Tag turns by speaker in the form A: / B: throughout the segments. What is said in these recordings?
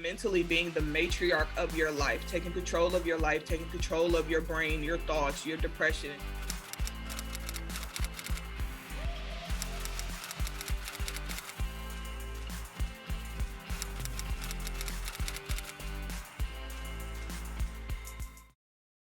A: mentally being the matriarch of your life, taking control of your life, taking control of your brain, your thoughts, your depression.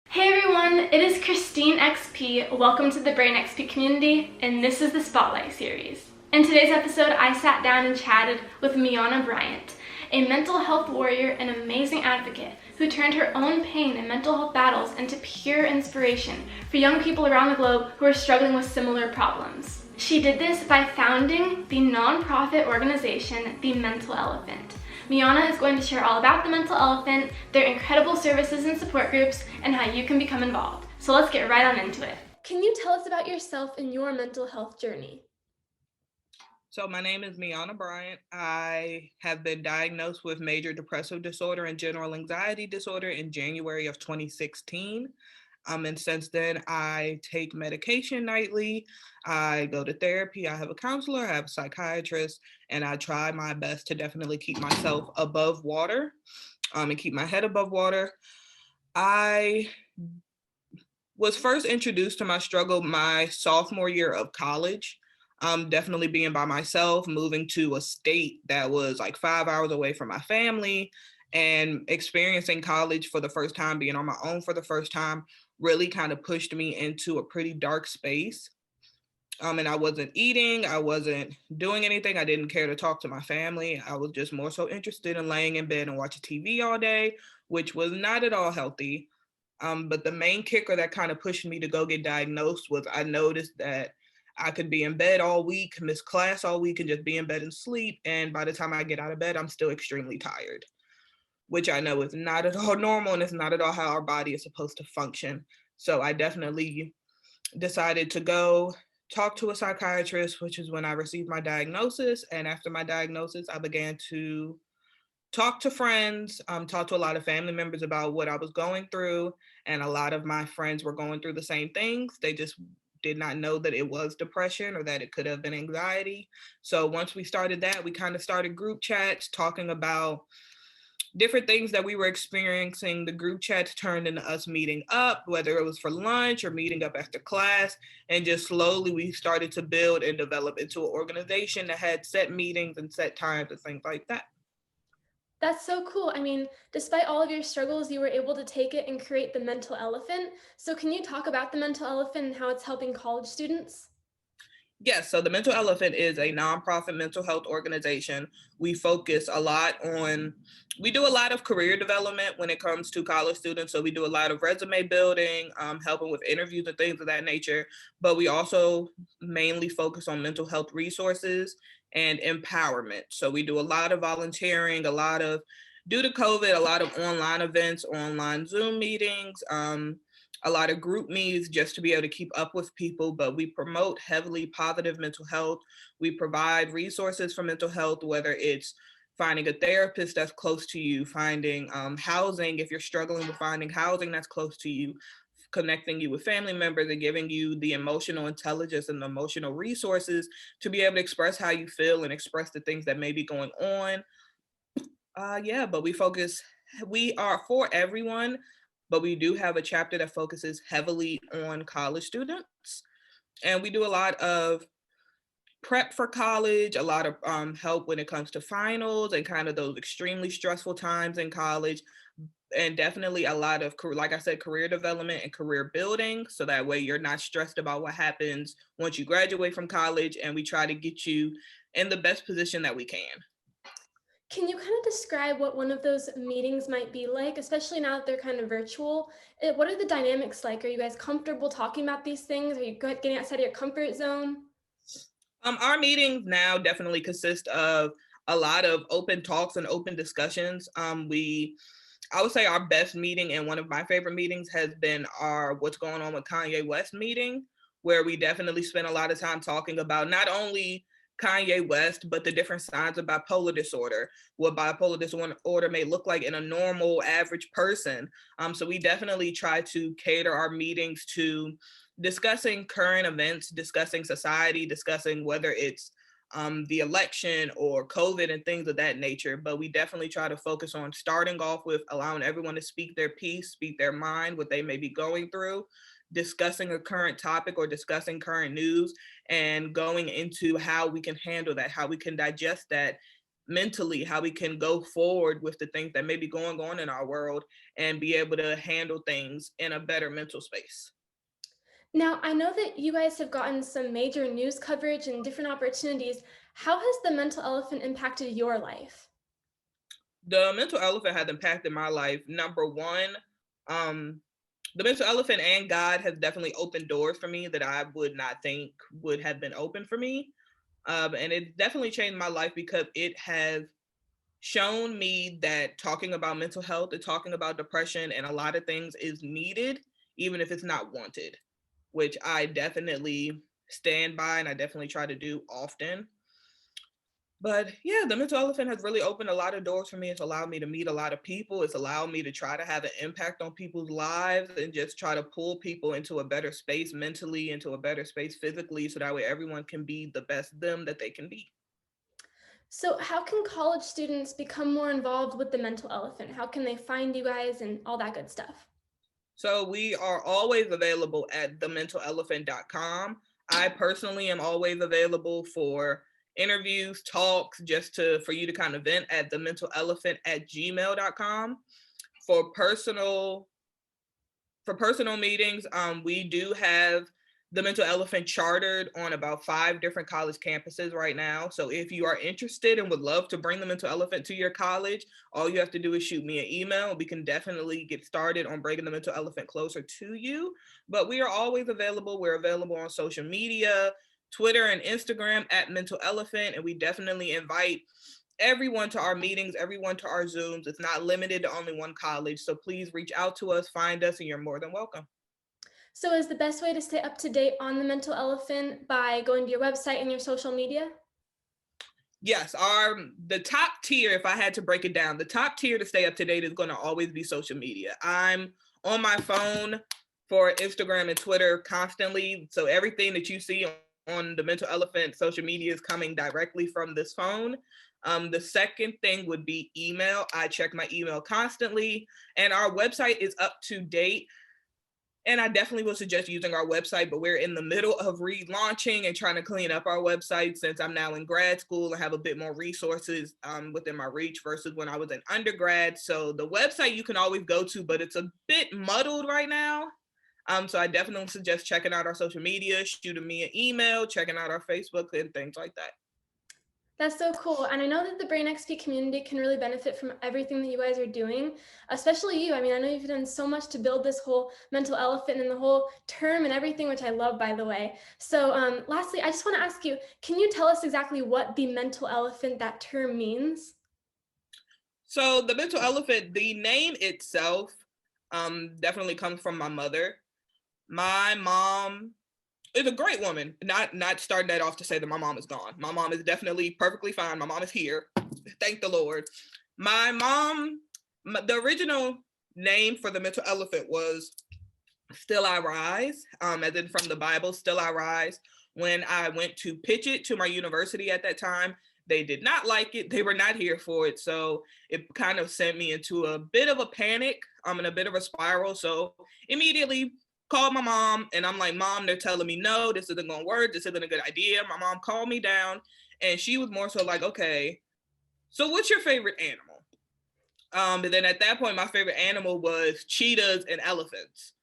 B: Hey everyone, it is Christine XP. Welcome to the Brain XP community, and this is the Spotlight series. In today's episode, I sat down and chatted with Miana Bryant, a mental health warrior and amazing advocate who turned her own pain and mental health battles into pure inspiration for young people around the globe who are struggling with similar problems. She did this by founding the nonprofit organization, The Mental Elephant. Miana is going to share all about The Mental Elephant, their incredible services and support groups, and how you can become involved. So let's get right on into it. Can you tell us about yourself and your mental health journey?
A: So my name is Miana Bryant. I have been diagnosed with major depressive disorder and general anxiety disorder in January of 2016. And since then, I take medication nightly. I go to therapy. I have a counselor. I have a psychiatrist, and I try my best to definitely keep myself above water, and keep my head above water. I was first introduced to my struggle my sophomore year of college. Definitely being by myself, moving to a state that was like 5 hours away from my family, and experiencing college for the first time, being on my own for the first time, really kind of pushed me into a pretty dark space. And I wasn't eating, I wasn't doing anything. I didn't care to talk to my family. I was just more so interested in laying in bed and watching TV all day, which was not at all healthy. But the main kicker that kind of pushed me to go get diagnosed was I noticed that I could be in bed all week, miss class all week, and just be in bed and sleep. And by the time I get out of bed, I'm still extremely tired, which I know is not at all normal, and it's not at all how our body is supposed to function. So I definitely decided to go talk to a psychiatrist, which is when I received my diagnosis. And after my diagnosis, I began to talk to friends, talk to a lot of family members about what I was going through. And a lot of my friends were going through the same things. They just did not know that it was depression or that it could have been anxiety. So once we started that, we kind of started group chats talking about different things that we were experiencing. The group chats turned into us meeting up, whether it was for lunch or meeting up after class. And just slowly we started to build and develop into an organization that had set meetings and set times and things like that.
B: That's so cool. I mean, despite all of your struggles, you were able to take it and create the Mental Elephant. So can you talk about the Mental Elephant and how it's helping college students?
A: Yes, so the Mental Elephant is a nonprofit mental health organization. We focus a lot on, we do a lot of career development when it comes to college students. So we do a lot of resume building, helping with interviews and things of that nature. But we also mainly focus on mental health resources and empowerment. So we do a lot of volunteering, due to COVID, a lot of online events, online Zoom meetings, a lot of group meets just to be able to keep up with people. But we promote heavily positive mental health. We provide resources for mental health, whether it's finding a therapist that's close to you, finding housing if you're struggling with finding housing that's close to you, connecting you with family members, and giving you the emotional intelligence and the emotional resources to be able to express how you feel and express the things that may be going on. But we are for everyone, but we do have a chapter that focuses heavily on college students. And we do a lot of prep for college, a lot of help when it comes to finals and kind of those extremely stressful times in college. And definitely a lot of, like I said, career development and career building. So that way you're not stressed about what happens once you graduate from college. And we try to get you in the best position that we can.
B: Can you kind of describe what one of those meetings might be like, especially now that they're kind of virtual? What are the dynamics like? Are you guys comfortable talking about these things? Are you getting outside of your comfort zone?
A: Our meetings now definitely consist of a lot of open talks and open discussions. I would say our best meeting and one of my favorite meetings has been our What's Going On with Kanye West meeting, where we definitely spend a lot of time talking about not only Kanye West, but the different signs of bipolar disorder, what bipolar disorder may look like in a normal, average person. So we definitely try to cater our meetings to discussing current events, discussing society, discussing whether it's the election or COVID and things of that nature. But we definitely try to focus on starting off with allowing everyone to speak their piece, speak their mind, what they may be going through, discussing a current topic or discussing current news, and going into how we can handle that, how we can digest that mentally, how we can go forward with the things that may be going on in our world and be able to handle things in a better mental space.
B: Now, I know that you guys have gotten some major news coverage and different opportunities. How has the mental elephant impacted your life?
A: The mental elephant has impacted my life. Number one, um, the mental elephant and God has definitely opened doors for me that I would not think would have been open for me. And it definitely changed my life because it has shown me that talking about mental health and talking about depression and a lot of things is needed, even if it's not wanted, which I definitely stand by and I definitely try to do often. But yeah, the mental elephant has really opened a lot of doors for me. It's allowed me to meet a lot of people. It's allowed me to try to have an impact on people's lives and just try to pull people into a better space mentally, into a better space physically, so that way everyone can be the best them that they can be.
B: So, how can college students become more involved with the mental elephant? How can they find you guys and all that good stuff?
A: So we are always available at thementalelephant.com. I personally am always available for interviews, talks, just to for you to kind of vent at thementalelephant@gmail.com. For personal meetings, we do have the Mental Elephant chartered on about 5 different college campuses right now. So if you are interested and would love to bring the Mental Elephant to your college, all you have to do is shoot me an email. We can definitely get started on bringing the Mental Elephant closer to you. But we are always available. We're available on social media, Twitter and Instagram at Mental Elephant, and we definitely invite everyone to our meetings, everyone to our Zooms. It's not limited to only one college. So please reach out to us, find us, and you're more than welcome.
B: So, is the best way to stay up to date on the mental elephant by going to your website and your social media?
A: Yes, the top tier, if I had to break it down, the top tier to stay up to date is going to always be social media. I'm on my phone for Instagram and Twitter constantly. So everything that you see on the Mental Elephant social media is coming directly from this phone. The second thing would be email. I check my email constantly, and our website is up to date. And I definitely would suggest using our website, but we're in the middle of relaunching and trying to clean up our website since I'm now in grad school and have a bit more resources within my reach versus when I was in undergrad. So the website you can always go to, but it's a bit muddled right now. So I definitely suggest checking out our social media, shooting me an email, checking out our Facebook and things like that.
B: That's so cool. And I know that the Brain XP community can really benefit from everything that you guys are doing, especially you. I mean, I know you've done so much to build this whole mental elephant and the whole term and everything, which I love, by the way. So, lastly, I just want to ask you, can you tell us exactly what the mental elephant, that term means?
A: So the mental elephant, the name itself, definitely comes from my mother. My mom is a great woman. Not starting that off to say that my mom is gone. My mom is definitely perfectly fine. My mom is here. Thank the Lord. My mom, the original name for the mental elephant was Still I Rise, as in from the Bible, Still I Rise. When I went to pitch it to my university at that time, they did not like it. They were not here for it. So it kind of sent me into a bit of a panic, and a bit of a spiral. So immediately called my mom and I'm like, Mom, they're telling me no, this isn't gonna work, this isn't a good idea. My mom called me down and she was more so like, okay, so what's your favorite animal? And then at that point, my favorite animal was cheetahs and elephants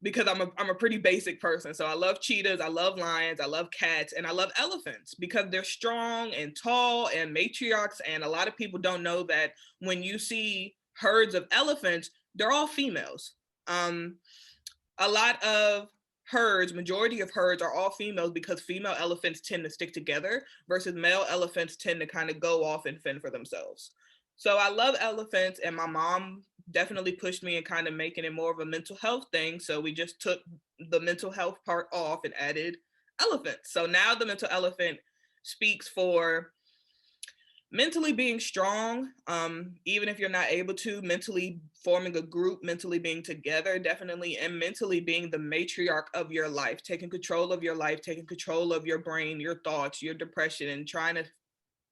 A: because I'm a pretty basic person. So I love cheetahs, I love lions, I love cats, and I love elephants because they're strong and tall and matriarchs. And a lot of people don't know that when you see herds of elephants, they're all females. A lot of majority of herds are all females because female elephants tend to stick together versus male elephants tend to kind of go off and fend for themselves. So I love elephants, and my mom definitely pushed me in kind of making it more of a mental health thing. So we just took the mental health part off and added elephants. So now the mental elephant speaks for mentally being strong, even if you're not able to, mentally forming a group, mentally being together, definitely, and mentally being the matriarch of your life, taking control of your life, taking control of your brain, your thoughts, your depression, and trying to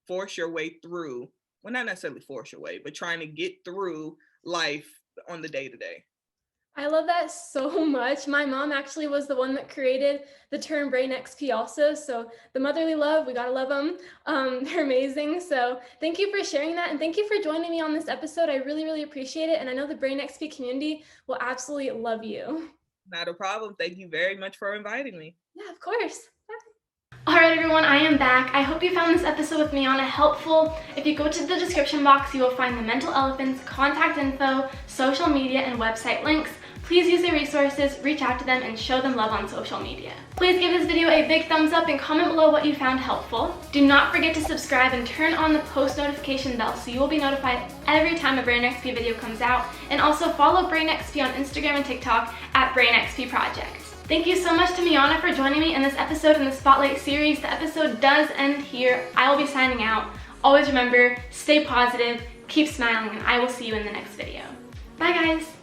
A: force your way through, well, not necessarily force your way, but trying to get through life on the day-to-day.
B: I love that so much. My mom actually was the one that created the term Brain XP also. So the motherly love, we gotta love them. They're amazing. So thank you for sharing that. And thank you for joining me on this episode. I really, really appreciate it. And I know the Brain XP community will absolutely love you.
A: Not a problem. Thank you very much for inviting me.
B: Yeah, of course. Alright everyone, I am back. I hope you found this episode with Miana helpful. If you go to the description box, you will find the Mental Elephant's contact info, social media, and website links. Please use their resources, reach out to them, and show them love on social media. Please give this video a big thumbs up and comment below what you found helpful. Do not forget to subscribe and turn on the post notification bell so you will be notified every time a Brain XP video comes out. And also follow Brain XP on Instagram and TikTok at Brain XP Project. Thank you so much to Miana for joining me in this episode in the Spotlight series. The episode does end here. I will be signing out. Always remember, stay positive, keep smiling, and I will see you in the next video. Bye guys!